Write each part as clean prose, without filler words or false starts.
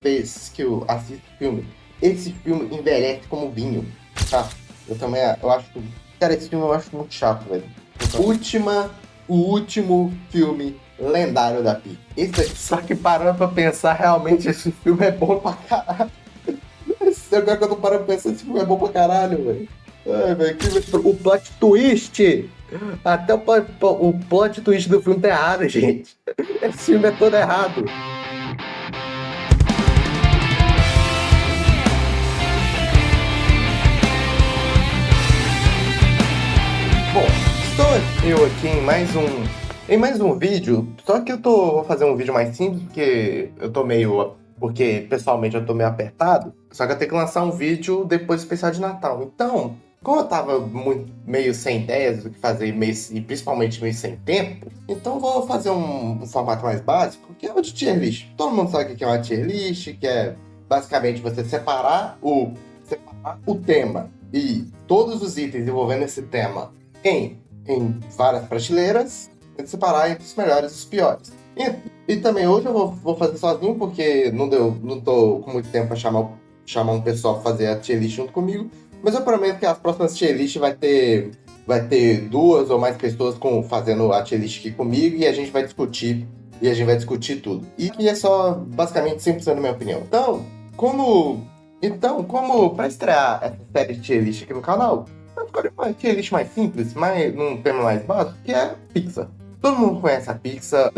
vez que eu assisto filme, esse filme envelhece como vinho, tá? Eu acho, cara, esse filme eu acho muito chato, velho. Última, o último filme lendário da Pi. Só que parando pra pensar, realmente esse filme é bom pra caralho. Agora que eu tô parando pra pensar, esse filme é bom pra caralho, velho. Ai, velho, o plot twist! Até o plot twist do filme tá errado, gente. Esse filme é todo errado. Bom, estou eu aqui em mais um vídeo, só que vou fazer um vídeo mais simples, porque pessoalmente eu tô meio apertado, só que eu tenho que lançar um vídeo depois do especial de Natal. Então, como eu tava meio sem ideias do que fazer, e principalmente meio sem tempo, então vou fazer um formato mais básico, que é o de tier list. Todo mundo sabe o que é uma tier list, que é basicamente você separar o tema e todos os itens envolvendo esse tema em várias prateleiras e separar entre os melhores e os piores. E também hoje eu vou fazer sozinho, porque não tô com muito tempo para chamar um pessoal para fazer a tier list junto comigo. Mas eu prometo que as próximas tier list vai ter duas ou mais pessoas fazendo a tier list aqui comigo e a gente vai discutir. E a gente vai discutir tudo. E que é só basicamente 100% da minha opinião. Como para estrear essa série de tier list aqui no canal, eu escolhi uma tier list mais simples, num tema mais básico, que é Pixar. Todo mundo conhece a Pixar,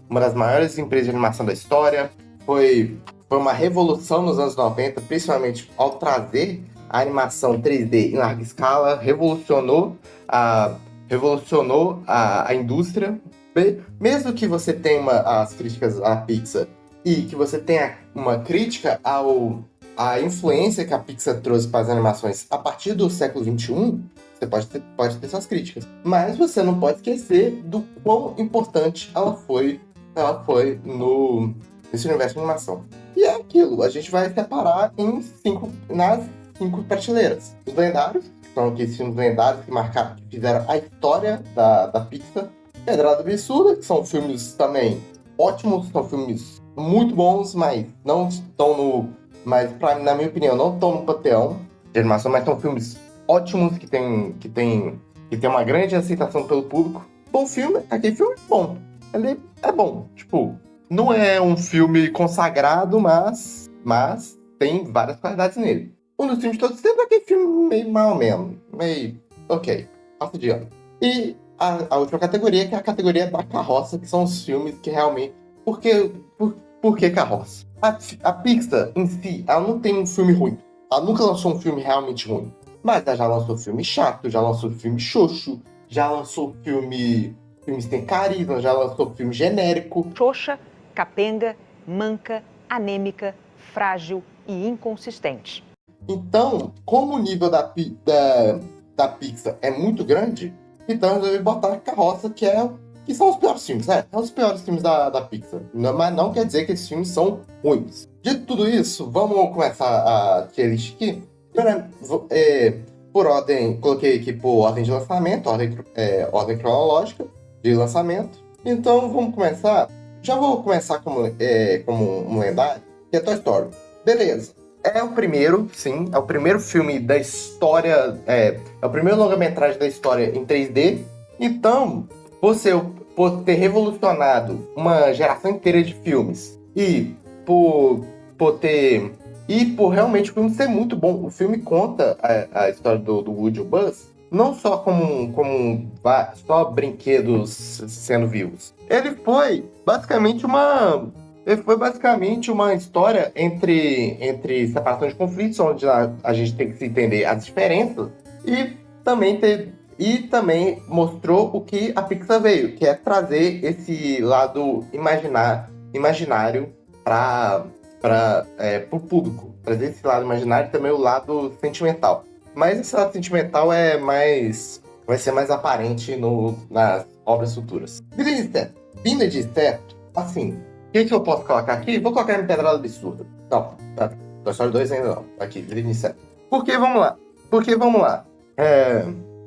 uma das maiores empresas de animação da história. Foi uma revolução nos anos 90, principalmente ao trazer a animação 3D em larga escala, revolucionou a indústria. Mesmo que você tenha as críticas à Pixar e que você tenha uma crítica à influência que a Pixar trouxe para as animações a partir do século XXI, você pode ter suas críticas. Mas você não pode esquecer do quão importante ela foi nesse universo de animação. E é aquilo, a gente vai separar nas 5 prateleiras. Os lendários, que são aqueles filmes lendários que fizeram a história da Pixar. Pedrada Absurda, que são filmes também ótimos, são filmes muito bons, mas não estão na minha opinião, não estão no panteão de animação, mas são filmes ótimos que tem uma grande aceitação pelo público. Bom filme, aquele filme é bom. Ele é bom, tipo, não é um filme consagrado, mas tem várias qualidades nele. Um dos filmes de todos os tempos é aquele filme meio mal mesmo, meio ok, passa de ano. E a última categoria, que é a categoria da carroça, que são os filmes que realmente... Por que carroça? A Pixar, em si, ela não tem um filme ruim. Ela nunca lançou um filme realmente ruim. Mas ela já lançou filme chato, já lançou filme xoxo, já lançou filmes sem carisma, já lançou filme genérico. Xoxa, capenga, manca, anêmica, frágil e inconsistente. Então, como o nível da Pixar é muito grande, então eu resolvi botar a carroça, que são os piores filmes, né? São os piores filmes da Pixar. Mas não quer dizer que esses filmes são ruins. Dito tudo isso, vamos começar a tier list aqui. Por ordem, coloquei aqui por ordem de lançamento, ordem cronológica de lançamento. Então vamos começar. Já vou começar como um lendário, que é Toy Story. Beleza. É o primeiro, sim, é o primeiro filme da história, é o primeiro longa-metragem da história em 3D. Então, por ter revolucionado uma geração inteira de filmes por realmente o filme ser muito bom. O filme conta a história do Woody e o Buzz, não só só brinquedos sendo vivos. Ele foi basicamente uma história entre separação de conflitos, onde a gente tem que se entender as diferenças, e também mostrou o que a Pixar veio, que é trazer esse lado imaginário para o público. Trazer esse lado imaginário e também o lado sentimental. Mas esse lado sentimental vai ser mais aparente nas obras futuras. Vinda de Inseto, assim, o que eu posso colocar aqui? Vou colocar em Pedrada Absurda. Não, tá. Toy Story 2 ainda não. Aqui, Vinda de Inseto. Porque, vamos lá.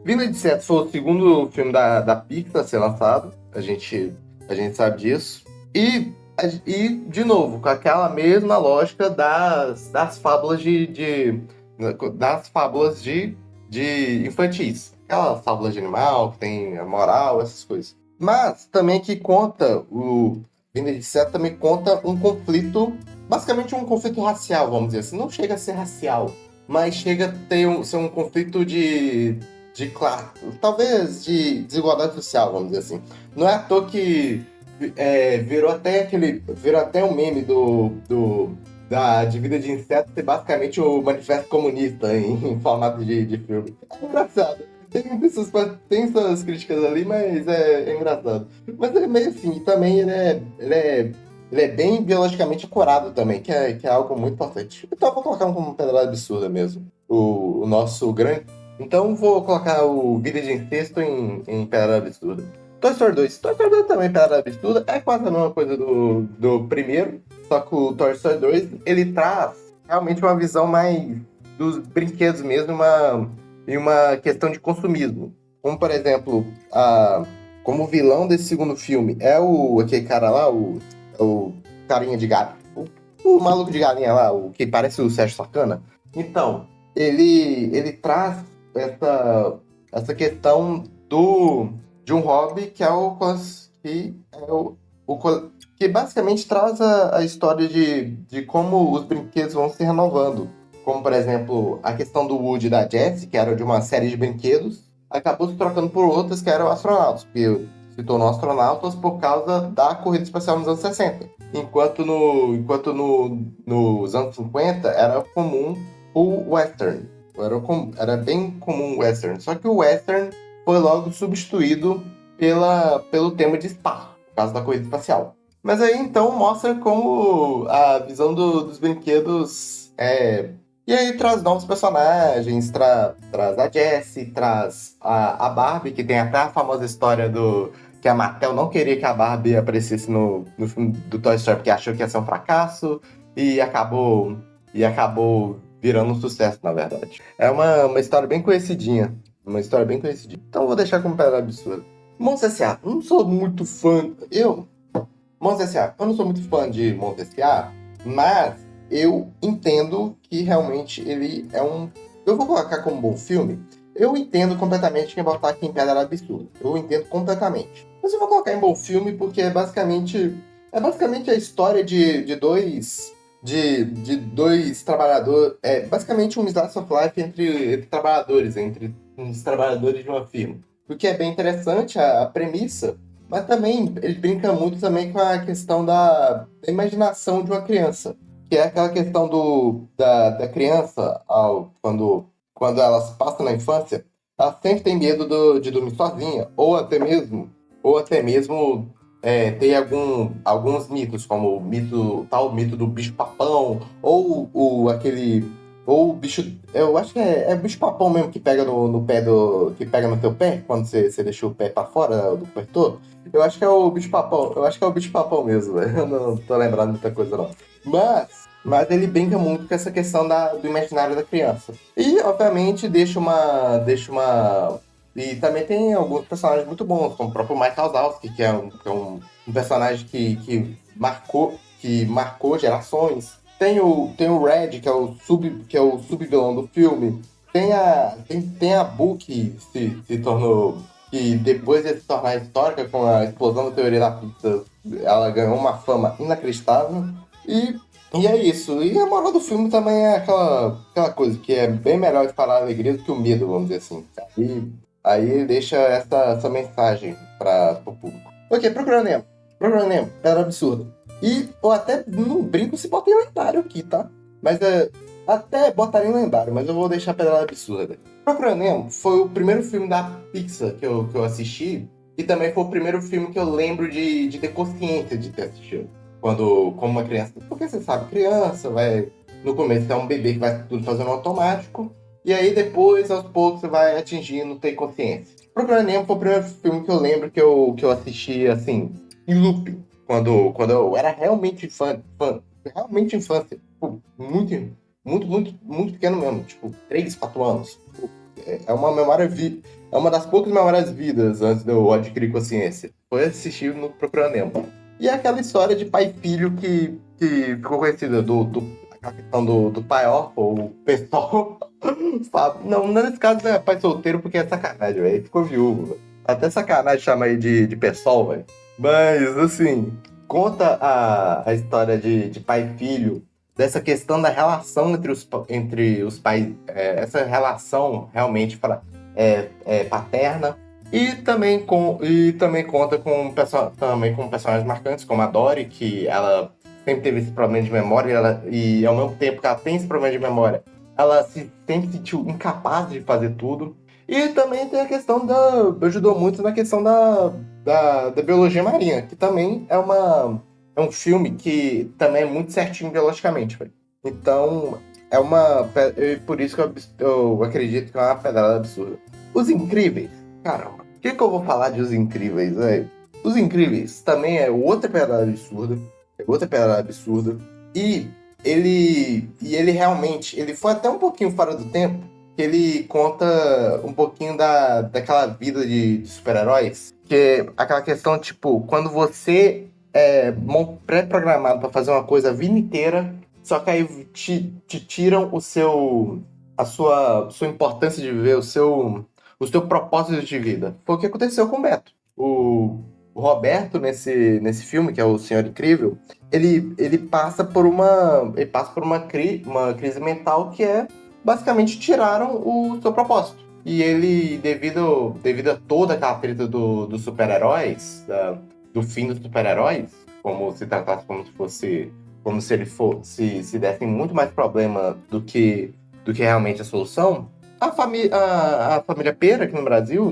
Vinda de Inseto foi o segundo filme da Pixar a ser lançado. A gente sabe disso. E E, de novo, com aquela mesma lógica das fábulas das fábulas de infantis. Aquelas fábulas de animal, que tem a moral, essas coisas. Mas também que conta, o Vinda de Inseto também conta um conflito, basicamente um conflito racial, vamos dizer assim. Não chega a ser racial, mas chega a ser um conflito de classe, talvez de desigualdade social, vamos dizer assim. Não é à toa que virou até um meme de Vida de Inseto ser basicamente o manifesto comunista em formato de filme. É engraçado. Tem suas críticas ali, mas é engraçado. Mas ele é meio assim, também ele é bem biologicamente curado também, que é algo muito importante. Então eu vou colocar como pedrada absurda mesmo. O nosso grande. Então vou colocar o Vida de Incesto em pedrada absurda. Toy Story 2. Toy Story 2 também, pedrada absurda, é quase a mesma coisa do primeiro, só que o Toy Story 2, ele traz realmente uma visão mais dos brinquedos mesmo, e uma questão de consumismo. Como, por exemplo, como o vilão desse segundo filme é aquele cara lá, o carinha de gato, o maluco de galinha lá, o que parece o Sérgio Sacana. Então, ele traz essa questão de um hobby que é que basicamente traz a história de como os brinquedos vão se renovando. Como, por exemplo, a questão do Woody e da Jessie, que era de uma série de brinquedos, acabou se trocando por outras que eram astronautas, porque se tornou astronautas por causa da corrida espacial nos anos 60. Nos anos 50 era comum o western. Era bem comum o western. Só que o western foi logo substituído pelo tema de espaço, por causa da corrida espacial. Mas aí então mostra como a visão dos brinquedos E aí traz novos personagens, traz a Jessie, traz a Barbie, que tem até a famosa história que a Mattel não queria que a Barbie aparecesse no filme do Toy Story porque achou que ia ser um fracasso e acabou virando um sucesso, na verdade. É uma história bem conhecidinha. Uma história bem conhecidinha. Então eu vou deixar como pedra absurda. Monstros S.A. Eu não sou muito fã. Monstros S.A. Eu não sou muito fã de Monstros S.A., mas eu entendo que realmente ele é um. Eu vou colocar como bom filme. Eu entendo completamente quem botar aqui em pedra absurda. Eu entendo completamente. Mas eu vou colocar em bom filme porque é basicamente a história de dois trabalhadores. É basicamente um slice of life entre trabalhadores, entre os trabalhadores de uma firma. O que é bem interessante, a premissa, mas também ele brinca muito também com a questão da imaginação de uma criança. Que é aquela questão da criança, quando elas passam na infância, ela sempre tem medo de dormir sozinha, ou até mesmo ter alguns mitos, como tal mito do bicho-papão, ou o bicho. Eu acho que é bicho-papão mesmo que pega no pé que pega no teu pé, quando você deixa o pé pra fora do cobertor. Eu acho que é o bicho-papão. Eu acho que é o bicho-papão mesmo, velho. Eu não tô lembrando muita coisa, não. Mas ele brinca muito com essa questão do imaginário da criança. E, obviamente, E também tem alguns personagens muito bons, como o próprio Mike Wazowski, que é um personagem que marcou gerações. Tem o Red, que é o sub-vilão do filme. Tem a Boo, que se tornou. Que depois de se tornar histórica com a explosão da teoria da pizza, ela ganhou uma fama inacreditável. E é isso. E a moral do filme também é aquela coisa que é bem melhor disparar a alegria do que o medo, vamos dizer assim. Aí ele deixa essa mensagem para o público. Ok, Procurando Nemo. Procurando Nemo, Pedra Absurda. E eu até não brinco se bota em lendário aqui, tá? Mas até botaria em lendário, mas eu vou deixar Pedra Absurda. Procurando Nemo foi o primeiro filme da Pixar que eu assisti. E também foi o primeiro filme que eu lembro de ter consciência de ter assistido. Como uma criança. Porque você sabe, criança vai. No começo é um bebê que vai tudo fazendo automático. E aí depois, aos poucos, você vai atingindo ter consciência. Procurando Nemo foi o primeiro filme que eu lembro que eu assisti, assim, em looping. Quando eu era realmente fã, realmente infância. Tipo, muito, muito, muito, muito pequeno mesmo. Tipo, 3, 4 anos. Tipo, é uma memória é uma das poucas memórias vidas antes de eu adquirir consciência. Foi assistir no Procurando Nemo. E é aquela história de pai e filho que ficou conhecida a questão do pai órfão, o pessoal. Não, nesse caso não é pai solteiro porque é sacanagem, velho. Ele ficou viúvo, velho. Até sacanagem chamar ele de pessoal, velho. Mas, assim, conta a história de pai e filho, dessa questão da relação entre os pais, essa relação realmente paterna, e também conta também com personagens marcantes, como a Dory, que ela sempre teve esse problema de memória, e ao mesmo tempo que ela tem esse problema de memória, ela sempre se sentiu incapaz de fazer tudo. E também tem a questão ajudou muito na questão da biologia marinha, que também é um filme que também é muito certinho biologicamente, velho. Então, por isso que eu acredito que é uma pedrada absurda. Os Incríveis, caramba, o que eu vou falar de Os Incríveis, velho? Os Incríveis também é outra pedrada absurda, e ele realmente, ele foi até um pouquinho fora do tempo, que ele conta um pouquinho daquela vida de super-heróis, que é aquela questão, tipo, quando você é pré-programado para fazer uma coisa a vida inteira, só que aí te tiram a sua importância de viver, o seu propósito de vida. Foi o que aconteceu com o Beto. O Roberto, nesse filme, que é o Senhor Incrível, ele passa por uma crise mental que é, basicamente, tiraram o seu propósito. E ele, devido a toda aquela treta dos super-heróis, do fim dos super-heróis, como se tratasse como se ele se dessem muito mais problema do que realmente a solução, a família Pera aqui no Brasil,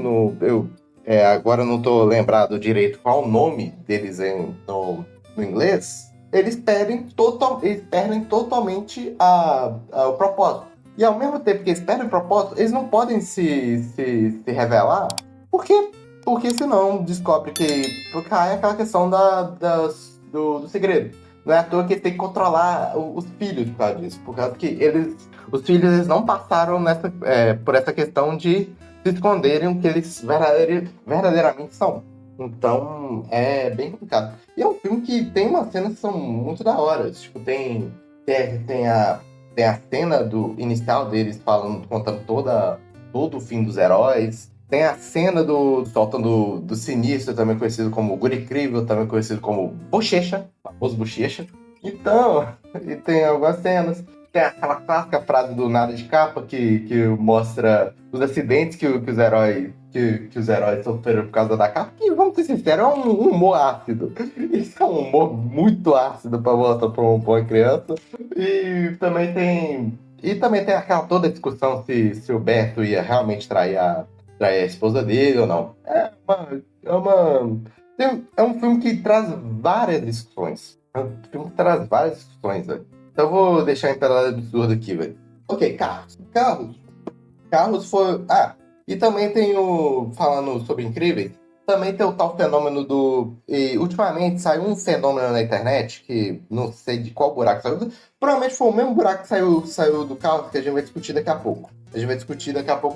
agora eu não tô lembrado direito qual o nome deles no inglês, eles perdem totalmente o propósito. E ao mesmo tempo que eles perdem o propósito, eles não podem se revelar, porque senão descobre que cai aquela questão do segredo. Não é à toa que eles têm que controlar os filhos por causa disso, por causa que os filhos eles não passaram por essa questão de se esconderem o que eles verdadeiramente são. Então, é bem complicado. E é um filme que tem umas cenas que são muito da hora. Tipo, tem a cena inicial deles contando todo o fim dos heróis. Tem a cena do soltando do Sinistro, também conhecido como Guri Incrível, também conhecido como Bochecha, famoso Bochecha. Então, e tem algumas cenas. Tem aquela clássica frase do Nada de Capa que mostra os acidentes que os heróis sofreram por causa da capa. E vamos ser sinceros, é um humor ácido. Isso é um humor muito ácido pra mostrar pra uma criança. E também tem aquela toda discussão se o Beto ia realmente trair a esposa dele ou não. É um filme que traz várias discussões. É um filme que traz várias discussões, velho. Então eu vou deixar em pedrada absurda aqui, velho. Ok, carros. Carros foi... e também tem falando sobre Incríveis, também tem o tal fenômeno E ultimamente saiu um fenômeno na internet, que não sei de qual buraco saiu. Provavelmente foi o mesmo buraco que saiu do carro, que a gente vai discutir daqui a pouco.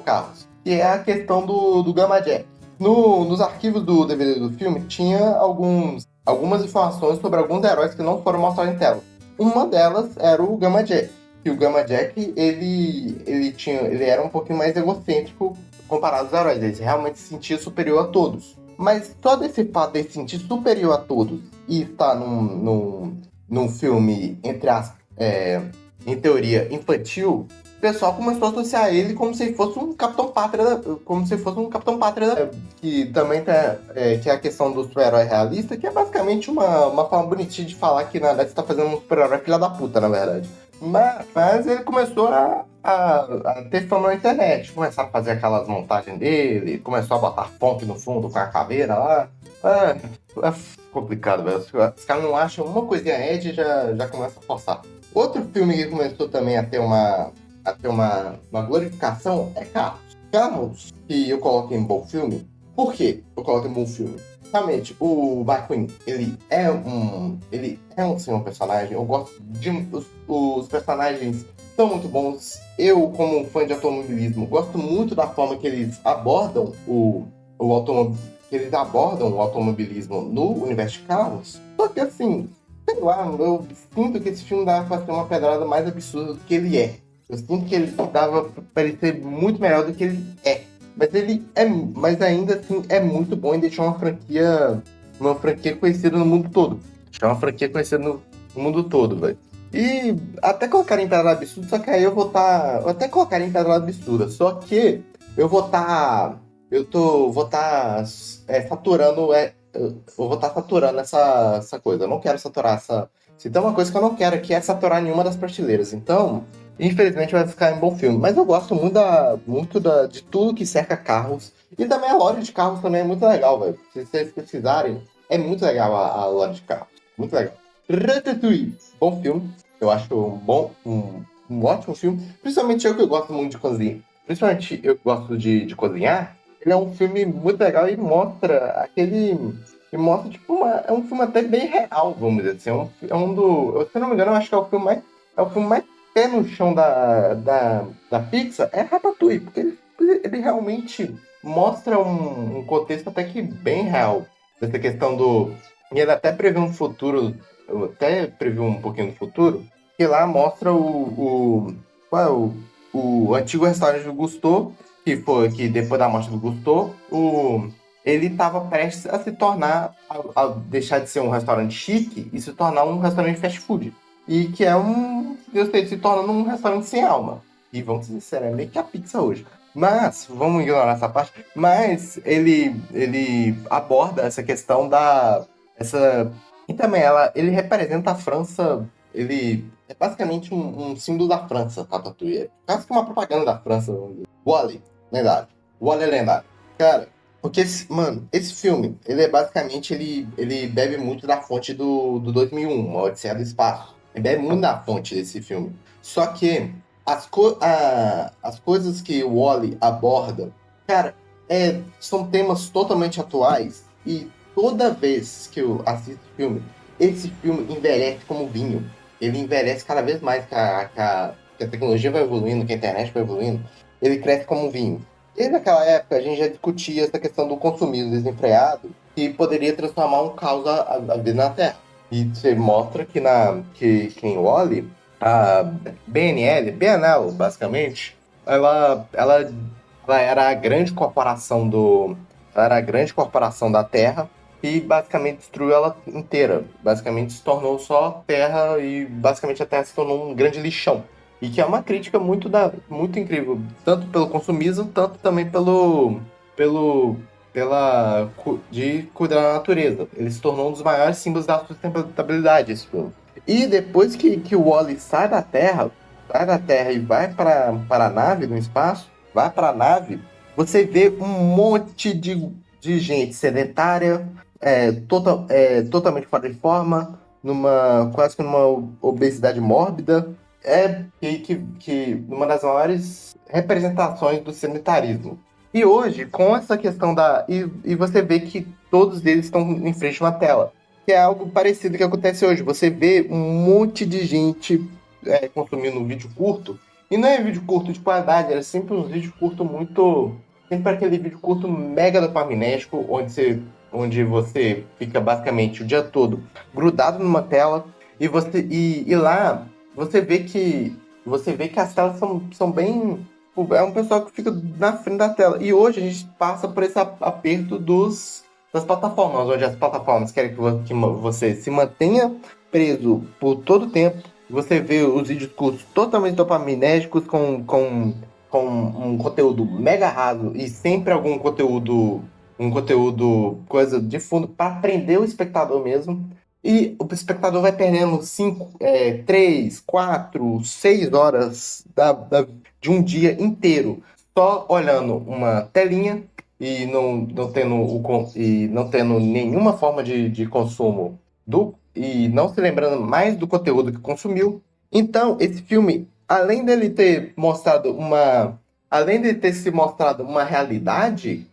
Carros. Que é a questão do Gamma Jack. Nos arquivos do DVD do filme, tinha algumas informações sobre alguns heróis que não foram mostrados em tela. Uma delas era o Gamma Jack. E o Gamma Jack, ele era um pouquinho mais egocêntrico comparado aos heróis. Ele realmente se sentia superior a todos. Mas só desse fato de se sentir superior a todos e estar num filme, entre aspas, em teoria, infantil, o pessoal começou a associar ele como se fosse um Capitão Pátria, que também que é a questão do super-herói realista, que é basicamente uma forma bonitinha de falar que, na verdade, você tá fazendo um super-herói filha da puta, na verdade. Mas ele começou a ter fama na internet, começaram a fazer aquelas montagens dele, começou a botar fonte no fundo com a caveira lá. É complicado, velho. Os caras não acham uma coisinha Ed e já começa a forçar. Outro filme que começou também a ter uma glorificação é Carros. Carros, que eu coloco em bom filme. Por quê eu coloco em bom filme? Realmente, o McQueen, ele é um sim, um personagem. Eu gosto os personagens são muito bons. Eu, como um fã de automobilismo, gosto muito da forma que eles abordam o automobilismo no universo de carros. Só que assim, sei lá, eu sinto que esse filme dava pra ser uma pedrada mais absurda do que ele é. Eu sinto que ele dava pra ele ser muito melhor do que ele é. Mas ainda assim é muito bom e deixou uma franquia conhecida no mundo todo. Deixou uma franquia conhecida no mundo todo, velho. E até colocar em Pedrada Absurda, só que aí eu vou estar. Eu até colocar em Pedrada Absurda, só que eu vou estar. Vou estar saturando. Eu vou estar saturando essa coisa. Eu não quero saturar essa. Se tem uma coisa que eu não quero aqui é saturar nenhuma das prateleiras. Então, infelizmente vai ficar em bom filme. Mas eu gosto de tudo que cerca carros. E também a loja de carros também é muito legal, velho. Se vocês pesquisarem, é muito legal a loja de carros. Muito legal. Ratatouille, bom filme. Eu acho um ótimo filme. Principalmente eu que gosto muito de cozinhar. Principalmente eu que gosto de cozinhar. Ele é um filme muito legal e mostra aquele. E mostra, tipo, é um filme até bem real, vamos dizer assim. Se eu não me engano, eu acho que é o filme mais pé no chão da Pixar, é Ratatouille, porque ele realmente mostra um contexto até que bem real. Dessa questão do. E ele até prevê um futuro, eu até previ um pouquinho do futuro, que lá mostra qual é o antigo restaurante do Gusteau, que depois da morte do Gusteau, ele estava prestes a se tornar, a deixar de ser um restaurante chique e se tornar um restaurante fast food. E que é eu sei, se tornando um restaurante sem alma. E vamos ser sinceros, é meio que a pizza hoje. Mas, vamos ignorar essa parte, mas ele aborda essa questão e também ele representa a França, ele é basicamente um símbolo da França, Ratatouille. É quase que uma propaganda da França. Wall-E, lendário. Wall-E é lendário. Cara, porque, mano, esse filme, ele é basicamente, ele bebe muito da fonte do 2001, Uma Odisseia do Espaço. Ele bebe muito da fonte desse filme. Só que as coisas que o Wall-E aborda, cara, são temas totalmente atuais e toda vez que eu assisto esse filme envelhece como vinho. Ele envelhece cada vez mais que a tecnologia vai evoluindo, que a internet vai evoluindo. Ele cresce como vinho. Desde aquela época, a gente já discutia essa questão do consumismo desenfreado, que poderia transformar um caos a vida na Terra. E você mostra que em Wall-E, a BNL, basicamente, ela era a grande corporação ela era a grande corporação da Terra e basicamente destruiu ela inteira. Basicamente se tornou só terra e basicamente a Terra se tornou um grande lixão. E que é uma crítica muito incrível, tanto pelo consumismo, tanto também de cuidar da natureza. Ele se tornou um dos maiores símbolos da sustentabilidade, esse filme. E depois que o Wall-E sai da Terra e vai para a nave no espaço, vai para a nave, você vê um monte de gente sedentária, totalmente fora de forma, quase que numa obesidade mórbida, que uma das maiores representações do sedentarismo. E hoje, com essa questão e você vê que todos eles estão em frente a uma tela, que é algo parecido que acontece hoje. Você vê um monte de gente consumindo um vídeo curto, e não é vídeo curto de qualidade, era sempre um vídeo curto muito... Sempre aquele vídeo curto mega dopaminético, onde você fica basicamente o dia todo grudado numa tela, e lá você vê que as telas são bem... É um pessoal que fica na frente da tela. E hoje a gente passa por esse aperto das plataformas, onde as plataformas querem que você se mantenha preso por todo o tempo. Você vê os vídeos curtos totalmente dopaminérgicos com um conteúdo mega raso e sempre algum conteúdo, coisa de fundo para prender o espectador mesmo. E o espectador vai perdendo 3, 4, 6 horas de um dia inteiro só olhando uma telinha e não tendo nenhuma forma de consumo e não se lembrando mais do conteúdo que consumiu. Então, esse filme, além de ter se mostrado uma realidade,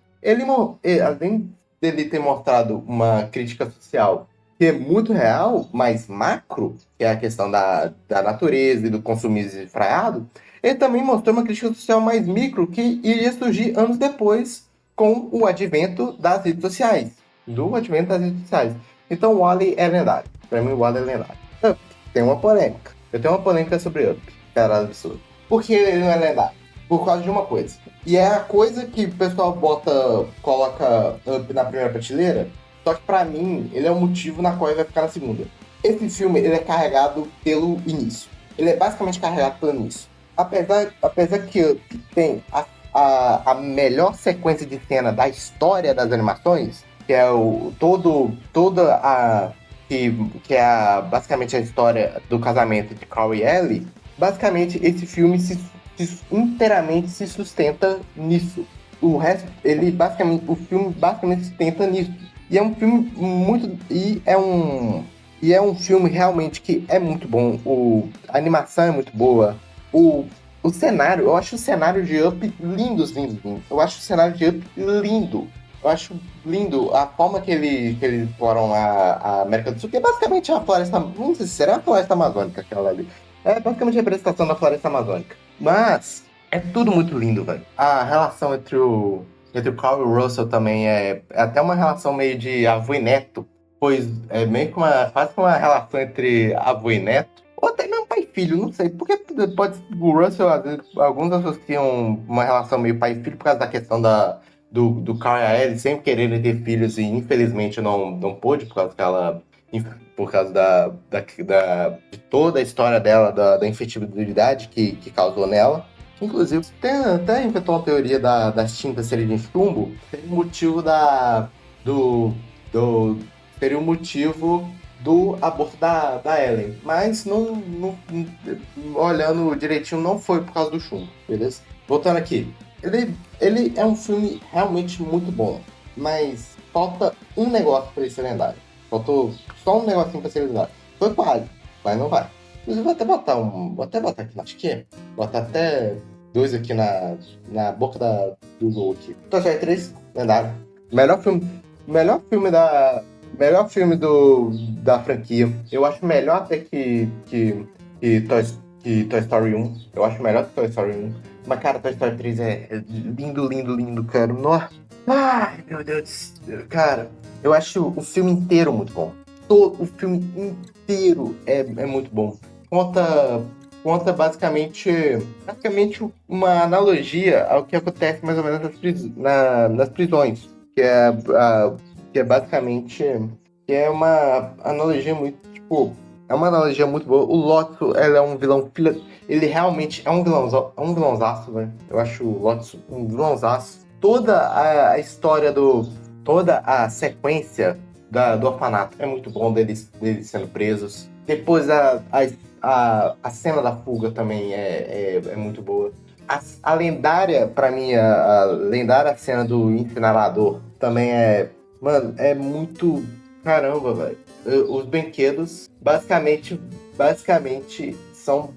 além dele ter mostrado uma crítica social que é muito real, mais macro, que é a questão da natureza e do consumismo desenfreado, ele também mostrou uma crítica social mais micro que iria surgir anos depois com o advento das redes sociais. Então o Wall-E é lendário. Pra mim o Wall-E é lendário. Up, tem uma polêmica. Eu tenho uma polêmica sobre Up. Caralho, absurdo. Por que ele não é lendário? Por causa de uma coisa. E é a coisa que o pessoal coloca Up na primeira prateleira, só que pra mim, ele é o motivo na qual ele vai ficar na segunda. Esse filme, ele é carregado pelo início. Ele é basicamente carregado pelo início. Apesar que Up tem a melhor sequência de cena da história das animações, que é que é basicamente a história do casamento de Carl e Ellie, basicamente esse filme inteiramente se sustenta nisso. O resto, o filme basicamente se sustenta nisso. E é um filme muito, e é um filme realmente que é muito bom. A animação é muito boa. O cenário, eu acho o cenário de Up lindos. Eu acho o cenário de Up lindo. Eu acho lindo a forma que eles exploram a América do Sul, que é basicamente a floresta, não sei se será a floresta amazônica aquela ali. É basicamente a representação da floresta amazônica. Mas é tudo muito lindo, velho. A relação entre o Carl e o Russell também é até uma relação meio de avô e neto, pois é meio que quase que uma relação entre avô e neto, ou até mesmo pai e filho, não sei, porque o Russell, às vezes, alguns associam uma relação meio pai e filho por causa da questão do Carl e a Ellie sempre quererem ter filhos e infelizmente não pôde por causa de toda a história dela, da infertilidade que causou nela. Inclusive, até inventou uma teoria das tintas serem de chumbo, seria o motivo seria o motivo do aborto da Ellen. Mas olhando direitinho, não foi por causa do chumbo, beleza? Voltando aqui. Ele é um filme realmente muito bom, mas falta um negócio pra ele ser lendário. Faltou só um negocinho pra ser lendário. Foi quase, mas não vai. Inclusive, vou até botar aqui na chiquinha. Botar até 2 aqui na boca do Google aqui. Toy Story 3, lendário. Melhor filme da franquia. Eu acho melhor até que Toy Story 1. Eu acho melhor que Toy Story 1. Mas, cara, Toy Story 3 é lindo, cara. Nossa. Ai, meu Deus. Cara, eu acho o filme inteiro muito bom. O filme inteiro é muito bom. Conta basicamente uma analogia ao que acontece mais ou menos nas prisões. Que é basicamente... Que é uma analogia muito, tipo... É uma analogia muito boa. O Lotso, ele é um vilão... Ele realmente é um vilãozaço, velho. Eu acho o Lotso um vilãozaço. Toda a história toda a sequência do orfanato é muito bom deles sendo presos. Depois a cena da fuga também é muito boa. A lendária, pra mim, a lendária cena do incinerador também mano, é muito... Caramba, velho. Os brinquedos, basicamente são...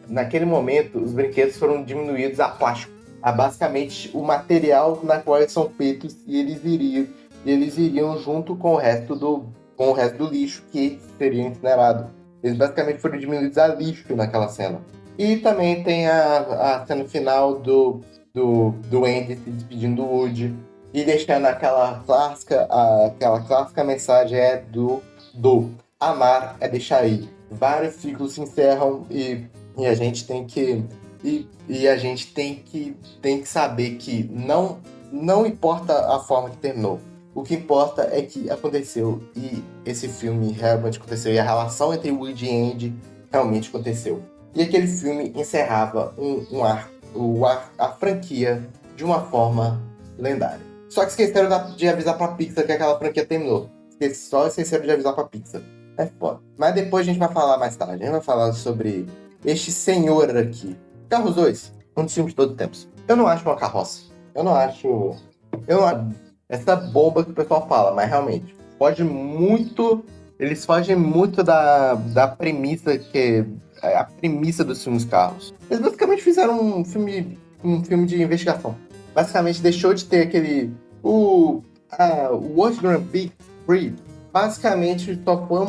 naquele momento, os brinquedos foram diminuídos a plástico. A basicamente o material na qual eles são feitos e eles iriam junto com o resto do lixo que seria incinerado. Eles basicamente foram diminuídos a lixo naquela cena. E também tem a cena final do Andy se despedindo do Woody e deixando aquela clássica mensagem do amar é deixar ir. Vários ciclos se encerram e a gente tem que saber que não importa a forma que terminou. O que importa é que aconteceu e esse filme realmente aconteceu e a relação entre Woody e Andy realmente aconteceu. E aquele filme encerrava a franquia de uma forma lendária. Só que esqueceram de avisar pra Pixar que aquela franquia terminou. Só esqueceram de avisar pra Pixar. É foda. Mas depois a gente vai falar mais tarde. A gente vai falar sobre este senhor aqui. Carros 2, um dos filmes de todos os tempos. Eu não acho uma carroça. Eu não acho essa bomba que o pessoal fala, mas realmente eles fogem muito da premissa que é a premissa dos filmes carros. Eles basicamente fizeram um filme de investigação. Basicamente deixou de ter aquele o World Grand Prix. Basicamente só foi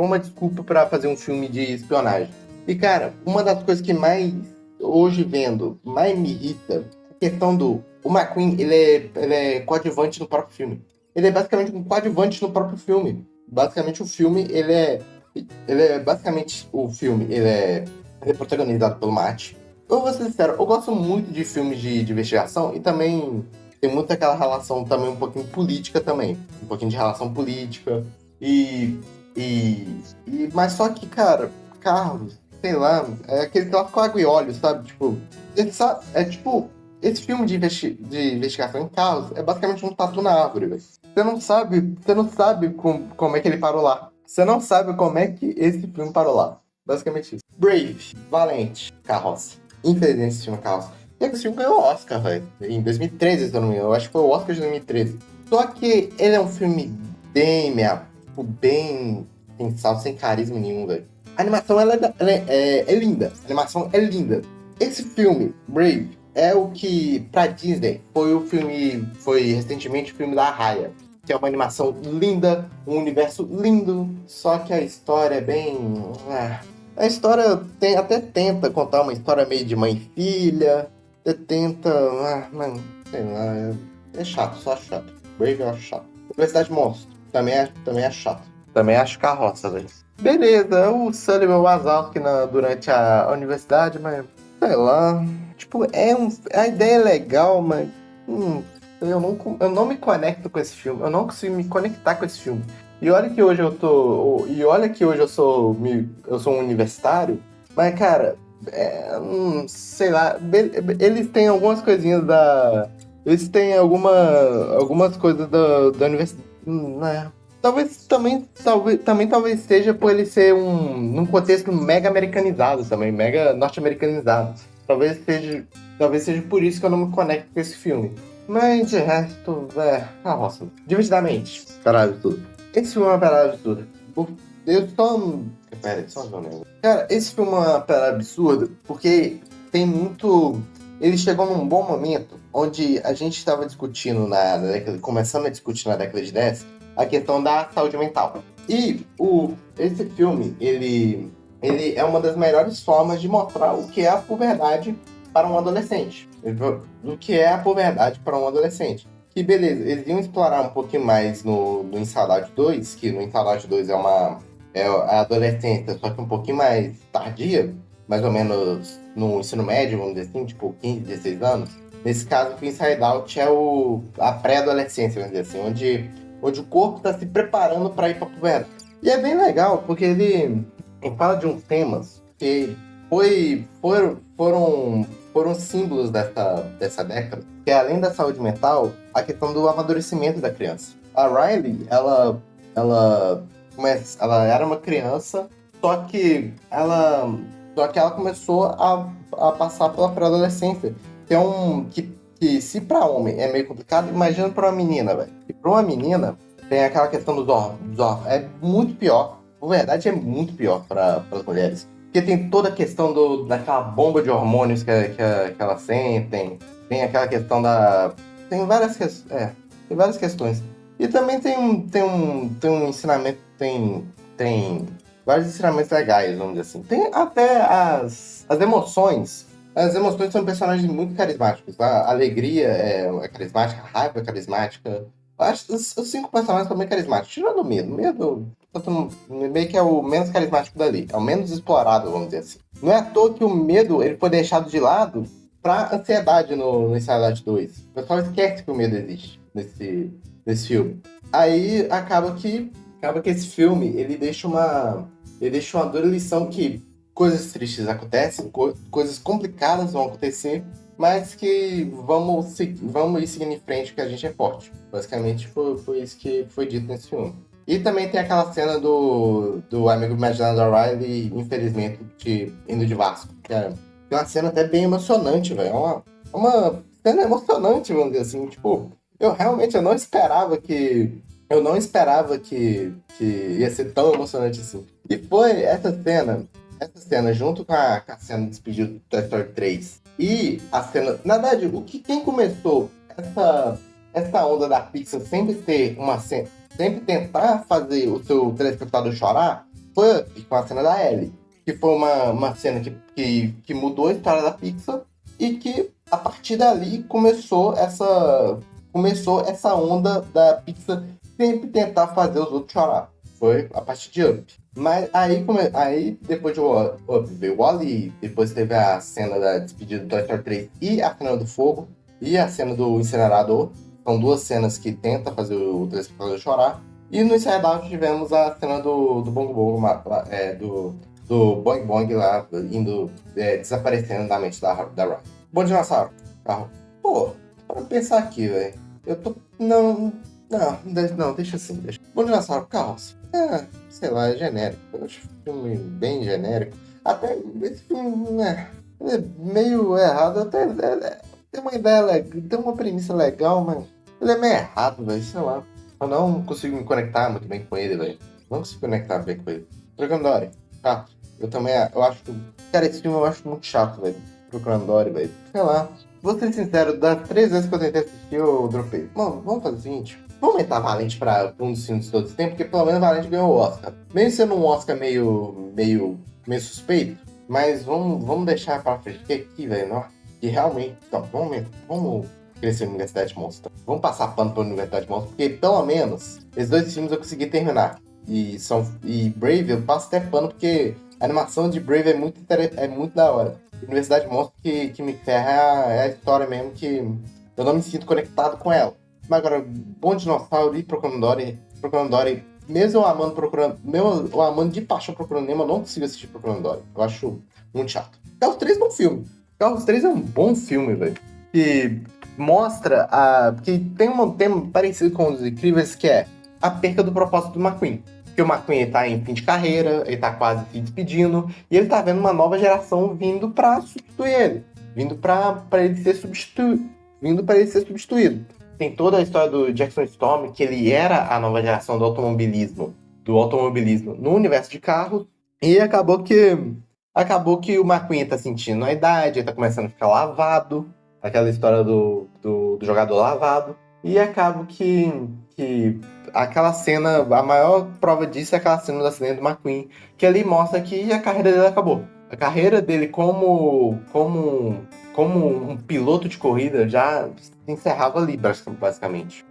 uma desculpa para fazer um filme de espionagem. E cara, uma das coisas que mais hoje vendo, mais me irrita, questão do... O McQueen, ele é coadjuvante no próprio filme. Ele é basicamente um coadjuvante no próprio filme. Basicamente, o filme, basicamente, o filme, ele é protagonizado pelo Matt. Eu vou ser sincero, eu gosto muito de filmes de investigação e também tem muito aquela relação também um pouquinho política também. Um pouquinho de relação política. E, mas só que, cara, Carlos, sei lá, é aquele clássico água e óleo, sabe? Tipo, é tipo, esse filme de investigação em Carlos é basicamente um tatu na árvore, velho. Você não sabe como é que ele parou lá. Você não sabe como é que esse filme parou lá. Basicamente isso. Brave, Valente, Carroça. Infelizmente esse filme é Carroça. E esse filme ganhou o Oscar, velho. Em 2013, se eu não me engano. Eu acho que foi o Oscar de 2013. Só que ele é um filme bem pensado, sem carisma nenhum, velho. A animação, é linda. A animação é linda. Esse filme, Brave, é o que, pra Disney, foi recentemente o filme da Raya, que é uma animação linda, um universo lindo, só que a história é bem... A história até tenta contar uma história meio de mãe e filha, até tenta... Mano, sei lá, é chato, só chato. Brave eu acho chato. Universidade Monstro, também é chato. Também acho carroça, velho. Beleza, o Sullivan Wazowski durante a universidade, mas sei lá. Tipo, a ideia é legal, mas eu não me conecto com esse filme. Eu não consigo me conectar com esse filme. E olha que hoje eu sou um universitário, mas cara, sei lá, eles têm algumas coisinhas da. Eles têm algumas coisas da universidade. Né? Talvez seja por ele ser num contexto mega americanizado também, mega norte-americanizado. Talvez seja por isso que eu não me conecto com esse filme. Mas de resto, nossa, divertidamente, parada absurda. Esse filme é uma parada absurda. Eu só. Pera, só não lembro. Cara, esse filme é uma parada absurda porque tem muito. Ele chegou num bom momento onde a gente estava discutindo começando a discutir na década de 10, a questão da saúde mental. E esse filme, ele é uma das melhores formas de mostrar o que é a puberdade para um adolescente. Do que é a puberdade para um adolescente. Que beleza, eles iam explorar um pouquinho mais no Insanidade 2, que no Insanidade 2 é a adolescência, só que um pouquinho mais tardia, mais ou menos no ensino médio, vamos dizer assim, tipo 15, 16 anos. Nesse caso, o Inside Out é a pré-adolescência, vamos dizer assim, onde o corpo está se preparando para ir para a puberdade. E é bem legal, porque ele fala de uns temas que foram símbolos dessa década, que é, além da saúde mental, a questão do amadurecimento da criança. A Riley, ela era uma criança, só que ela começou a passar pela pré-adolescência, que se para homem é meio complicado, imagina para uma menina, velho. E para uma menina, tem aquela questão dos órgãos. É muito pior. Na verdade, é muito pior para as mulheres. Porque tem toda a questão daquela bomba de hormônios que elas sentem. Tem aquela questão da... Tem várias questões. E também tem um ensinamento... Tem vários ensinamentos legais, vamos dizer assim. Tem até as emoções. As emoções são personagens muito carismáticos. A alegria é carismática, a raiva é carismática. Eu acho os 5 personagens são bem carismáticos. Tirando o medo. Meio que é o menos carismático dali. É o menos explorado, vamos dizer assim. Não é à toa que o medo ele foi deixado de lado pra ansiedade no Insanidade 2. O pessoal esquece que o medo existe nesse filme. Aí acaba que esse filme ele deixa uma dura lição que coisas tristes acontecem, coisas complicadas vão acontecer, mas que vamos ir seguindo em frente, que a gente é forte. Basicamente foi isso que foi dito nesse filme. E também tem aquela cena do amigo imaginário da Riley, infelizmente, indo de Vasco. Que é uma cena até bem emocionante, velho. É uma cena emocionante, vamos dizer assim. Tipo, eu não esperava que ia ser tão emocionante assim. E foi essa cena junto com a cena de despedida do Toy Story 3 e a cena... Na verdade, quem começou essa onda da Pixar sempre tentar fazer o seu telespectador chorar foi com a cena da Ellie, que foi uma cena que mudou a história da Pixar e que a partir dali começou essa onda da Pixar sempre tentar fazer os outros chorar. Foi a partir de Up. Mas aí depois de Up veio o Wall-E, depois teve a cena da despedida do Toy Story 3 e a cena do fogo, e a cena do incinerador. São duas cenas que tentam fazer o telespectador chorar. E no Inside Out tivemos a cena do Bongo Bongo, do Boing Boing lá, desaparecendo da mente da Ryan. Bom dinossauro, carro. Pô, para pensar aqui, velho. Eu tô. Não, deixa assim. Bom dinossauro, carroça. Sei lá, é genérico. Eu acho um filme bem genérico. Até esse filme, né? Ele é meio errado. Até tem uma ideia, tem uma premissa legal, mas ele é meio errado, velho. Sei lá. Eu não consigo me conectar muito bem com ele, velho. Não consigo conectar bem com ele. Procurando Dory. Chato. Eu também, eu acho. Cara, esse filme eu acho muito chato, velho. Procurando Dory, velho. Sei lá. Vou ser sincero, das 3 vezes que eu tentei assistir, eu dropei. Mano, vamos fazer o seguinte. Vamos aumentar Valente pra um dos filmes de todos os tempos, porque pelo menos Valente ganhou o Oscar. Mesmo sendo um Oscar meio suspeito, mas vamos deixar pra frente. Porque aqui, velho, que realmente. Então, vamos crescer a Universidade Monstro. Vamos passar pano pra Universidade Monstro, porque pelo menos esses 2 filmes eu consegui terminar. E Brave eu passo até pano, porque a animação de Brave é muito da hora. Universidade Monstro que me ferra é a história mesmo, que eu não me sinto conectado com ela. Mas agora, Bom Dinossauro e Procurando Dory, mesmo eu amando de paixão Procurando Nemo, eu não consigo assistir Procurando Dory. Eu acho muito chato. Carros 3 é um bom filme. Carros 3 é um bom filme, velho. Que mostra que tem um tema parecido com Os Incríveis, que é a perca do propósito do McQueen. Porque o McQueen tá em fim de carreira, ele tá quase se despedindo, e ele tá vendo uma nova geração vindo pra substituir ele. Vindo pra ele ser substituído. Tem toda a história do Jackson Storm, que ele era a nova geração do automobilismo no universo de carros, e acabou que o McQueen tá sentindo a idade, ele tá começando a ficar lavado, aquela história do jogador lavado, e acaba que aquela cena, a maior prova disso é aquela cena do acidente do McQueen, que ali mostra que a carreira dele acabou. A carreira dele como um piloto de corrida já se encerrava ali, basicamente.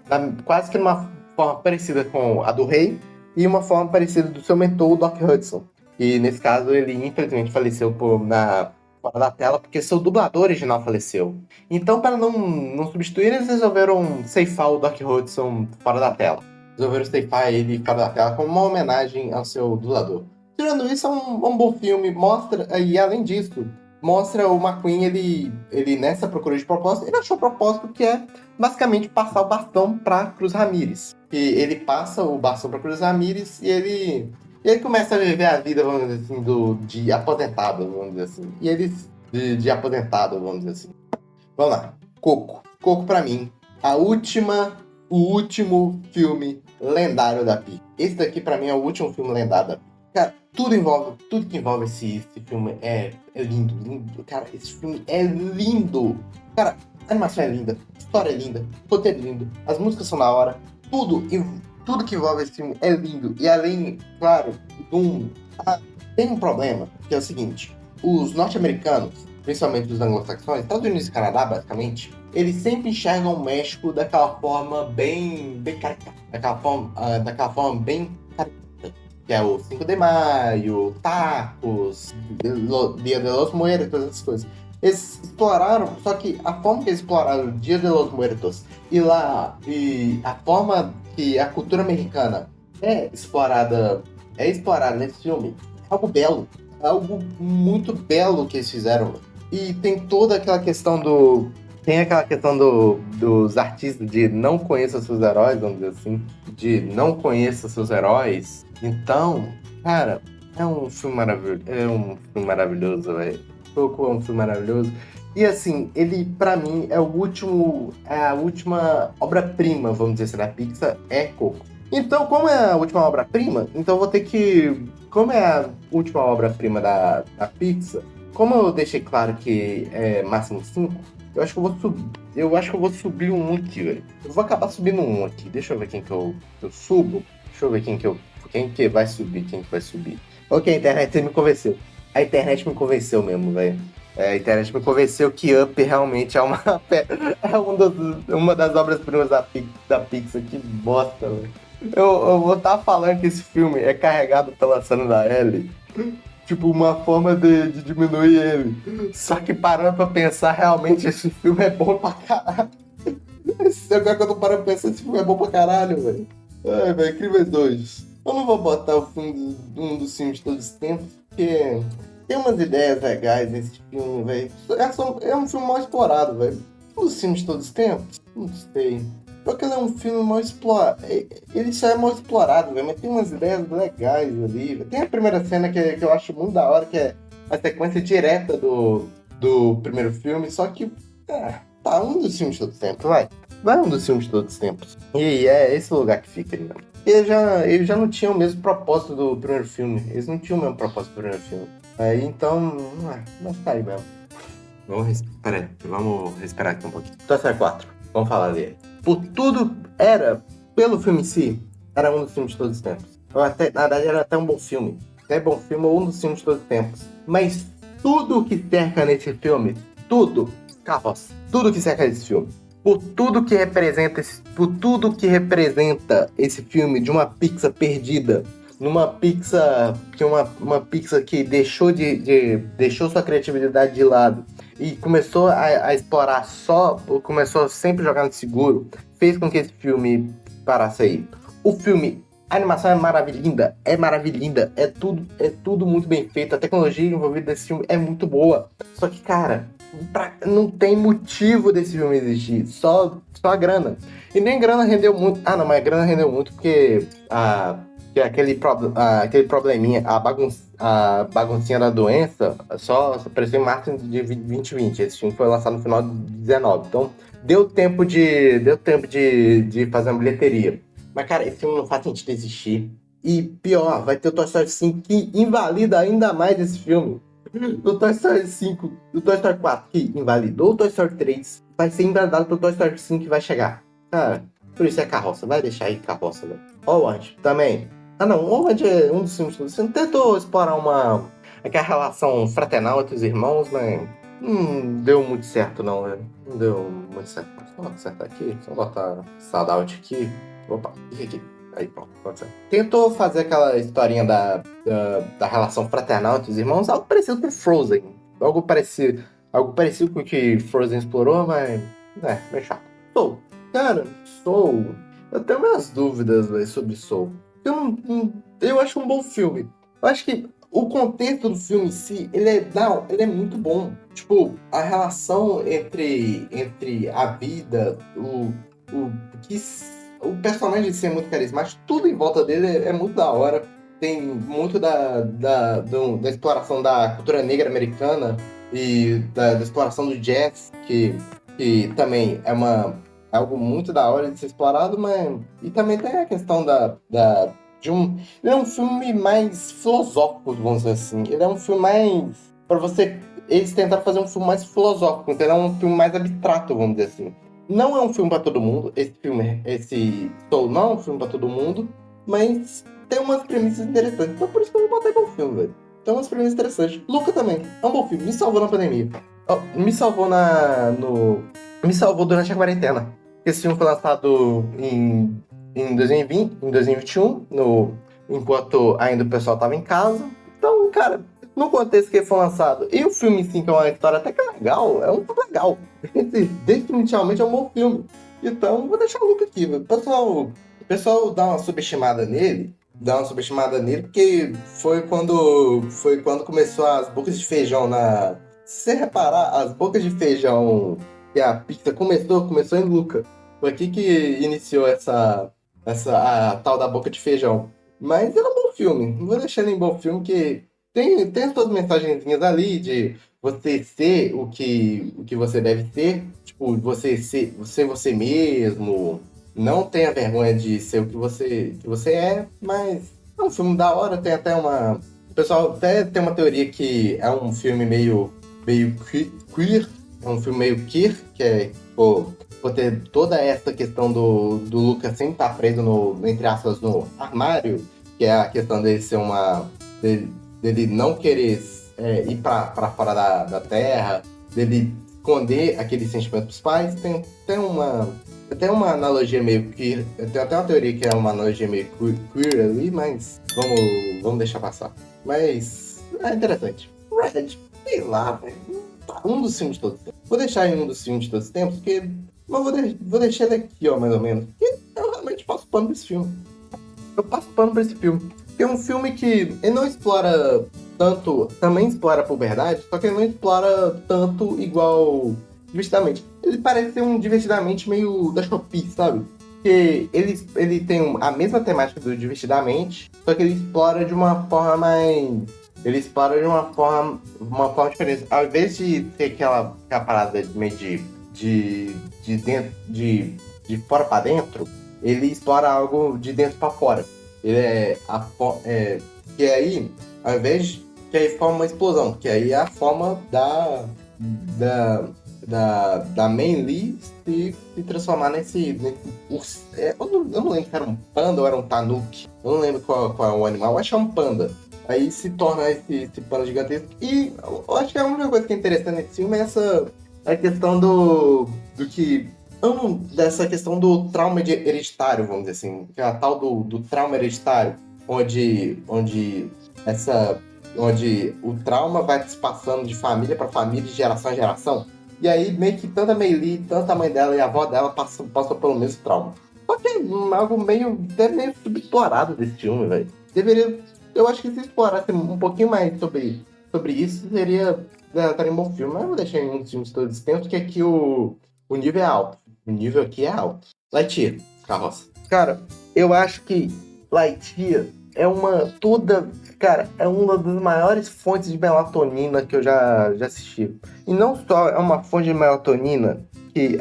Quase que numa forma parecida com a do Rei e uma forma parecida do seu mentor, o Doc Hudson. E nesse caso ele infelizmente faleceu fora da tela porque seu dublador original faleceu. Então, para não substituir, eles resolveram ceifar o Doc Hudson fora da tela. Resolveram ceifar ele fora da tela como uma homenagem ao seu dublador. Tirando isso, é um bom filme. Mostra, e além disso, mostra o McQueen, ele nessa procura de propósito, ele achou o propósito que é basicamente passar o bastão para Cruz Ramírez. E ele passa o bastão para Cruz Ramírez e ele começa a viver a vida, vamos dizer assim, de aposentado, vamos dizer assim. E ele de aposentado, vamos dizer assim. Vamos lá. Coco. Coco, pra mim, o último filme lendário da Pixar. Esse daqui, pra mim, é o último filme lendário da Pixar. Cara, tudo que envolve esse filme é lindo, lindo. Cara, esse filme é lindo. Cara, a animação é linda, a história é linda, o roteiro é lindo, as músicas são da hora. Tudo que envolve esse filme é lindo. E além, claro, tem um problema, que é o seguinte. Os norte-americanos, principalmente os anglo-saxões, Estados Unidos e Canadá, basicamente, eles sempre enxergam o México daquela forma bem caricata. Daquela forma bem caricata. Que é o 5 de Maio, tacos, Dia de los Muertos, todas essas coisas. Eles exploraram, só que a forma que eles exploraram o Dia de los Muertos e a forma que a cultura americana é explorada nesse filme, é algo belo. É algo muito belo que eles fizeram. E tem toda aquela questão dos artistas de não conheça seus heróis, vamos dizer assim. De não conheça seus heróis. Então, cara, é um filme maravilhoso, velho. Coco é um filme maravilhoso. E assim, ele, pra mim, é a última obra-prima, vamos dizer assim, da Pixar, é Coco. Então, como é a última obra-prima, então eu vou ter que... Como é a última obra-prima da Pixar, como eu deixei claro que é máximo 5, eu acho que eu vou subir um aqui, velho. Eu vou acabar subindo um aqui. Deixa eu ver quem que eu subo. Deixa eu ver quem que vai subir. Ok, a internet me convenceu. A internet me convenceu mesmo, velho. A internet me convenceu que Up realmente é uma das obras-primas da Pixar. Que bosta, velho. Eu vou estar falando que esse filme é carregado pela Sandra Ellie. Tipo, uma forma de diminuir ele. Só que parando pra pensar, realmente esse filme é bom pra caralho. Agora que eu tô parando pra pensar, esse filme é bom pra caralho, velho. Ai, velho, Incríveis 2. Eu não vou botar um dos filmes de todos os tempos, porque tem umas ideias legais nesse filme, velho. É um filme mal explorado, velho. Um dos filmes de todos os tempos? Não sei. Porque ele é um filme mal explorado. Ele só é mal explorado, velho, mas tem umas ideias legais ali, véio. Tem a primeira cena que eu acho muito da hora, que é a sequência direta do primeiro filme, só que. Tá, um dos filmes de todos os tempos, vai. Vai um dos filmes de todos os tempos. E é esse lugar que fica ali, mano. Eles já não tinham o mesmo propósito do primeiro filme. Eles não tinham o mesmo propósito do primeiro filme. Aí, então, vai ficar aí mesmo. Vamos respirar aqui um pouquinho. Toy Story 4, vamos falar dele. Pelo filme em si, era um dos filmes de todos os tempos. Na verdade, era até um bom filme. Até bom filme ou um dos filmes de todos os tempos. Mas tudo que cerca nesse filme, carroça, tudo que cerca desse filme, por tudo que representa esse filme de uma Pixar perdida, numa Pixar uma Pixar que deixou sua criatividade de lado e começou a explorar começou a sempre jogar no seguro, fez com que esse filme parasse aí. O filme, a animação é maravilhosa, é tudo muito bem feito, a tecnologia envolvida nesse filme é muito boa. Só que, cara, não tem motivo desse filme existir, só a grana. E nem grana rendeu muito. Ah, não, mas a grana rendeu muito porque aquele probleminha, a baguncinha da doença só apareceu em março de 2020. Esse filme foi lançado no final de 2019. Então, deu tempo de fazer uma bilheteria. Mas, cara, esse filme não faz sentido existir. E pior, vai ter o Toy Story 5 que invalida ainda mais esse filme. Do Toy Story 5, do Toy Story 4 que invalidou o Toy Story 3, vai ser invalidado pelo Toy Story 5 que vai chegar. Cara, por isso é carroça, vai deixar aí carroça, velho. Onward também. Ah não, Onward é um dos filmes. Você não tentou explorar aquela relação fraternal entre os irmãos, mas não deu muito certo não, velho. Não deu muito certo. Só acertar aqui, só botar Sadout aqui. Opa, fica aqui. Aí pronto, pode ser. Tentou fazer aquela historinha da relação fraternal entre os irmãos, algo parecido com Frozen. Algo parecido com o que Frozen explorou, mas meio chato. Eu tenho minhas dúvidas, véio, sobre Soul. Eu acho um bom filme. Eu acho que o contexto do filme em si, ele é muito bom. Tipo, a relação entre a vida, o personagem ser muito carismático, tudo em volta dele é muito da hora. Tem muito da exploração da cultura negra americana e da exploração do jazz, que também é algo muito da hora de ser explorado, mas... E também tem a questão ele é um filme mais filosófico, vamos dizer assim. Ele é um filme mais... Eles tentaram fazer um filme mais filosófico, então ele é um filme mais abstrato, vamos dizer assim. Não é um filme pra todo mundo. Esse Soul não é um filme pra todo mundo, mas tem umas premissas interessantes. Então por isso que eu vou botar bom filme, velho. Tem umas premissas interessantes. Luca também. É um bom filme. Me salvou na pandemia. Me salvou Me salvou durante a quarentena. Esse filme foi lançado em 2020, em 2021, enquanto ainda o pessoal tava em casa. Então, cara, no contexto que ele foi lançado, e o filme, sim, que é uma história até que legal, é um filme legal. Esse definitivamente é um bom filme. Então, vou deixar o Luca aqui. O pessoal dá uma subestimada nele, porque foi quando começou as bocas de feijão Se você reparar, as bocas de feijão que a Pixar começou em Luca. Foi aqui que iniciou a tal da boca de feijão. Mas era um bom filme. Não vou deixar ele em bom filme, que tem as suas mensagenzinhas ali de você ser o que você deve ser. Tipo, você ser você mesmo. Não tenha vergonha de ser o que você é. Mas é um filme da hora. Tem até uma... O pessoal até tem uma teoria que é um filme meio queer. É um filme meio queer, que é, por ter toda essa questão do Lucas sempre estar preso entre aspas, no armário, que é a questão dele ser dele não querer ir pra fora da Terra, dele esconder aqueles sentimentos pros pais. Tem uma analogia meio queer, tem até uma teoria que é uma analogia meio queer ali, mas vamos deixar passar. Mas é interessante. Red, sei lá, velho. Um dos filmes de todos os tempos. Vou deixar em um dos filmes de todos os tempos, porque. Mas vou deixar ele aqui, ó, mais ou menos. Porque eu realmente passo pano pra esse filme. Eu passo pano pra esse filme. É um filme que ele não explora tanto. Também explora a puberdade, só que ele não explora tanto igual Divertidamente. Ele parece ser um Divertidamente meio da Shopee, sabe? Porque ele tem a mesma temática do Divertidamente, só que ele explora de uma forma mais. Ele explora de uma forma diferente. Ao invés de ter aquela parada meio de dentro, de fora pra dentro, ele explora algo de dentro pra fora. Ele que aí, ao invés de, que aí forma uma explosão, que aí é a forma da Mei Lee se transformar nesse eu não lembro se era um panda ou era um tanuki. Eu não lembro qual é o animal. Eu acho que é um panda. Aí se torna esse panda gigantesco. E eu acho que a única coisa que é interessante nesse filme é a questão do que... dessa questão do trauma hereditário, vamos dizer assim. Que é a tal do trauma hereditário. Onde o trauma vai se passando de família para família, de geração em geração. E aí, meio que tanto a Mei Lee, tanto a mãe dela e a avó dela passam pelo mesmo trauma. Só que é algo até meio subexplorado desse filme, velho. Eu acho que se explorasse um pouquinho mais sobre isso, estaria um bom filme. Mas eu vou deixar em um dos filmes todos os tempos, que aqui o nível é alto. O nível aqui é alto. Lightyear, carroça. Cara, eu acho que Lightyear é uma das maiores fontes de melatonina que eu já assisti. E não só é uma fonte de melatonina, que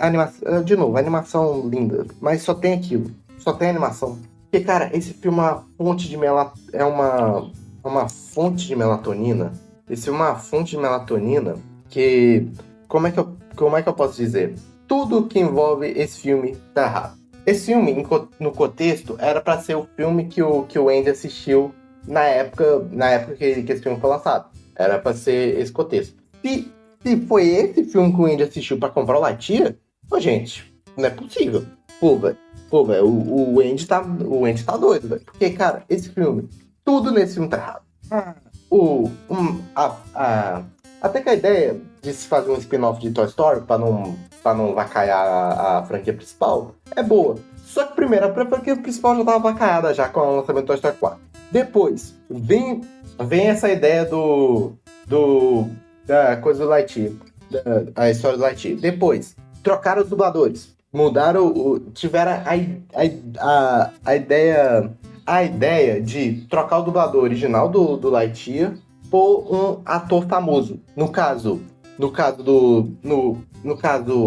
de novo, animação linda, mas só tem aquilo. Só tem animação. Porque, cara, esse filme é uma fonte de fonte de melatonina. Esse é uma fonte de melatonina que... Como é que eu posso dizer? Tudo que envolve esse filme tá errado. Esse filme, no contexto, era pra ser o filme que o Andy assistiu na época que esse filme foi lançado. Era pra ser esse contexto. Se foi esse filme que o Andy assistiu pra comprar o Lightyear, gente, não é possível. Pô, velho, o Andy tá doido, velho. Porque, cara, esse filme, tudo nesse filme tá errado. Até que a ideia de se fazer um spin-off de Toy Story pra não vacaiar a franquia principal é boa. Só que primeiro, a franquia principal já tava vacaiada já com o lançamento do Toy Story 4. Depois, vem essa ideia da coisa do Lightyear, a história do Lightyear. Depois, trocaram os dubladores. Mudaram tiveram a ideia de trocar o dublador original do Lightyear por um ator famoso. No caso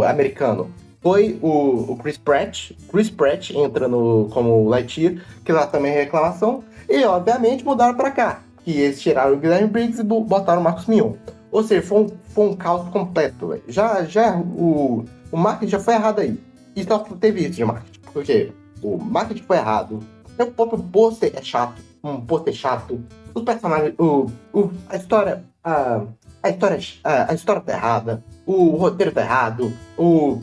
americano, foi o Chris Pratt. Chris Pratt entra como Lightyear, que lá também é reclamação. E, obviamente, mudaram pra cá. Que eles tiraram o Guilherme Briggs e botaram o Marcos Mion. Ou seja, foi um caos completo, velho. O marketing já foi errado aí. E só teve isso de marketing. Porque o marketing foi errado. O próprio pôster é chato. Um pôster chato. Os personagens... a história tá errada. O roteiro tá errado. Os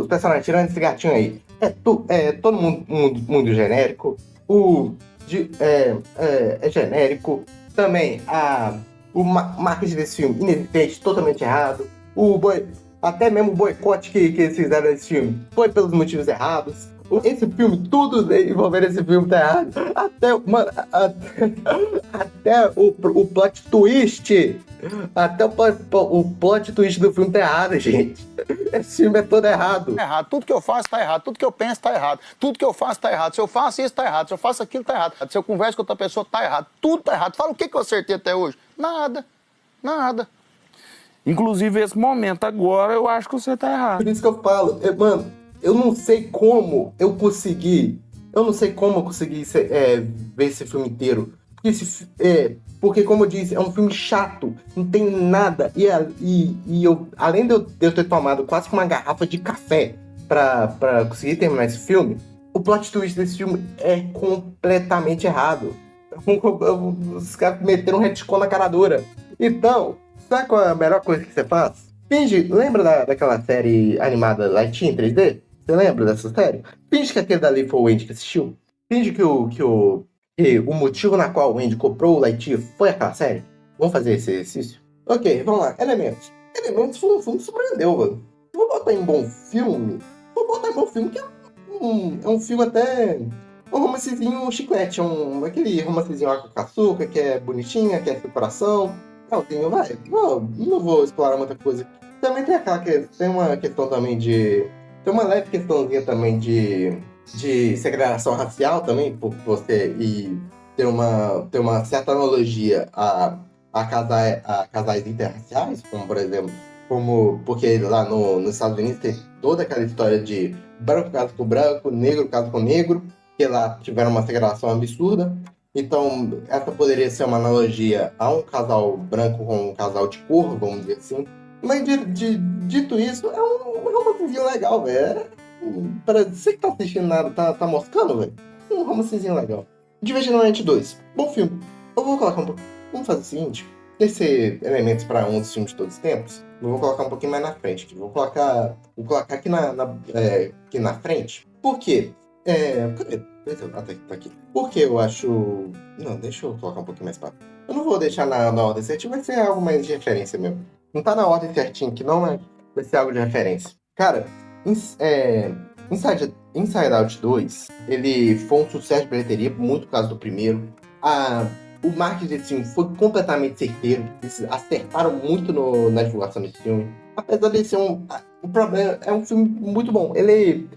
personagens, tirando esse gatinho aí, é todo mundo genérico. É genérico. Também o marketing desse filme inexistente, totalmente errado. Até mesmo o boicote que eles fizeram nesse filme foi pelos motivos errados. Esse filme, tudo envolvendo esse filme tá errado. Até o plot twist. Até o plot twist do filme tá errado, gente. Esse filme é todo errado. Errado. Tudo que eu faço tá errado. Tudo que eu penso tá errado. Tudo que eu faço tá errado. Se eu faço isso, tá errado. Se eu faço aquilo, tá errado. Se eu converso com outra pessoa, tá errado. Tudo tá errado. Fala o que eu acertei até hoje. Nada. Inclusive, esse momento agora, eu acho que você tá errado. Por isso que eu falo, mano, eu não sei como eu consegui ver esse filme inteiro. Porque, como eu disse, é um filme chato, não tem nada. E eu, além de eu ter tomado quase que uma garrafa de café pra conseguir terminar esse filme, o plot twist desse filme é completamente errado. Os caras meteram um retcon na cara dura. Então, sabe qual é a melhor coisa que você faz? Lembra daquela série animada Lightyear em 3D? Você lembra dessa série? Finge que aquele dali foi o Andy que assistiu. Finge que o motivo na qual o Andy comprou o Lightyear foi aquela série. Vamos fazer esse exercício? Ok, vamos lá. Elementos. Elementos foi um filme que surpreendeu, mano. Vou botar em bom filme. Vou botar em bom filme, que é um filme até... Um romancezinho chiclete. Aquele romancezinho lá com açúcar, que é bonitinha, que é seu coração. Calzinho, vai. Não vou explorar muita coisa. Também tem uma questão também de... Tem uma leve questãozinha também de segregação racial também, por você e ter uma certa analogia a casais interraciais, como por exemplo, porque lá nos Estados Unidos tem toda aquela história de branco casa com branco, negro casa com negro, que lá tiveram uma segregação absurda. Então, essa poderia ser uma analogia a um casal branco com um casal de cor, vamos dizer assim. Mas, dito isso, é um romancezinho legal, velho. Para você que tá assistindo nada, tá moscando, velho? Um romancezinho legal. Divertidamente 2. Bom filme. Eu vou colocar um pouco. Vamos fazer o seguinte. Esse elementos para um dos filmes de todos os tempos, eu vou colocar um pouquinho mais na frente. Vou colocar aqui aqui na frente. Por quê? Cadê? Tá aqui. Porque eu acho... Não, deixa eu colocar um pouquinho mais para... Eu não vou deixar na ordem certinha, vai ser algo mais de referência mesmo. Não tá na ordem certinha aqui não, mas vai ser algo de referência. Cara, Inside Out 2, ele foi um sucesso de bilheteria, muito por causa do primeiro. O marketing desse filme foi completamente certeiro. Eles acertaram muito na divulgação desse filme. Apesar de ser o problema, é um filme muito bom. Ele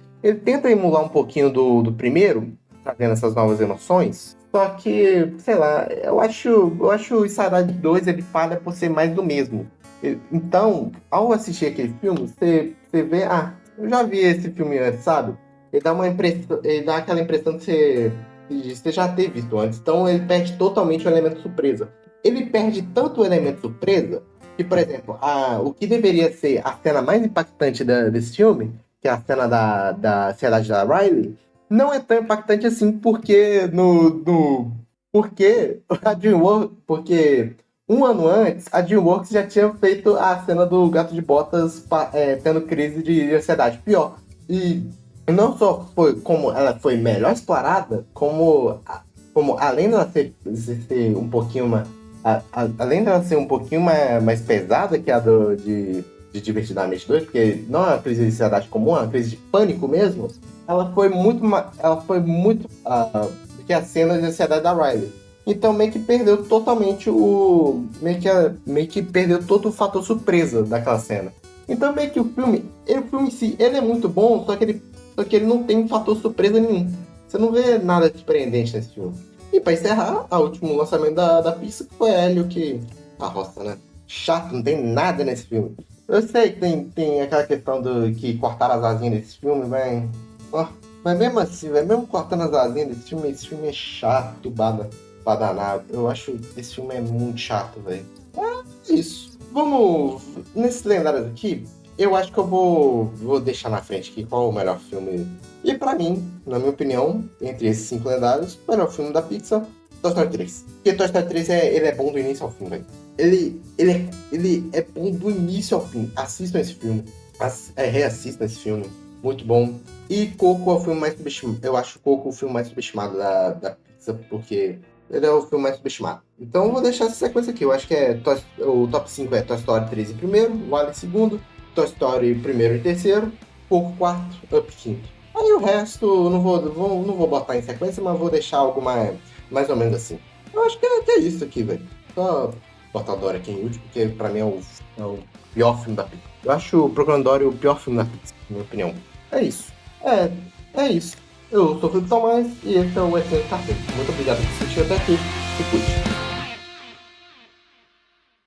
tenta emular um pouquinho do primeiro, trazendo essas novas emoções. Só que, sei lá, eu acho o Inside Out 2 ele falha por ser mais do mesmo. Então, ao assistir aquele filme, você vê, eu já vi esse filme antes, sabe? Ele dá aquela impressão de você já ter visto antes. Então, ele perde totalmente o elemento surpresa. Ele perde tanto o elemento surpresa que, por exemplo, o que deveria ser a cena mais impactante desse filme, que é a cena da cidade da Riley, não é tão impactante assim, porque porque um ano antes, a DreamWorks já tinha feito a cena do Gato de Botas tendo crise de ansiedade. Pior. E não só foi como ela foi melhor explorada, como além dela ser um pouquinho além dela ser um pouquinho mais pesada que a de Divertidamente 2, porque não é uma crise de ansiedade comum, é uma crise de pânico mesmo, ela foi muito do que a cena de ansiedade da Riley. Então meio que perdeu totalmente meio que perdeu todo o fator surpresa daquela cena. Então meio que o filme em si, ele é muito bom, só que ele não tem um fator surpresa nenhum. Você não vê nada surpreendente nesse filme. E pra encerrar, o último lançamento da Pixar foi Hélio, que... A roça, né? Chato, não tem nada nesse filme. Eu sei que tem aquela questão que cortaram as asinhas desse filme, mas mesmo assim, mesmo cortando as asinhas desse filme, esse filme é chato, badanado. Eu acho que esse filme é muito chato, velho. É isso. Vamos... Nesses lendários aqui, eu acho que eu vou deixar na frente aqui qual é o melhor filme. E pra mim, na minha opinião, entre esses 5 lendários, o melhor filme da Pixar, Toy Story 3. Porque Toy Story 3 ele é bom do início ao fim, velho. Ele é bom do início ao fim. Assistam esse filme. Reassistam esse filme. Muito bom. E Coco é o filme mais subestimado. Eu acho Coco o filme mais subestimado da Pixar, porque ele é o filme mais subestimado. Então eu vou deixar essa sequência aqui. Eu acho que o top 5 é Toy Story 3 em primeiro, Wall-E em segundo, Toy Story primeiro e terceiro, Coco quarto, Up quinto. Aí o resto eu não vou botar em sequência, mas vou deixar algo mais ou menos assim. Eu acho que é isso aqui, velho. Só botar o Dory aqui em último, porque pra mim é o pior filme da Pixar. Eu acho o Procurando Dory o pior filme da Pixar, na minha opinião. É isso. É isso. Eu sou o Felipe Tomás e esse é o Excelente Café. Muito obrigado por assistir até aqui. Se cuide.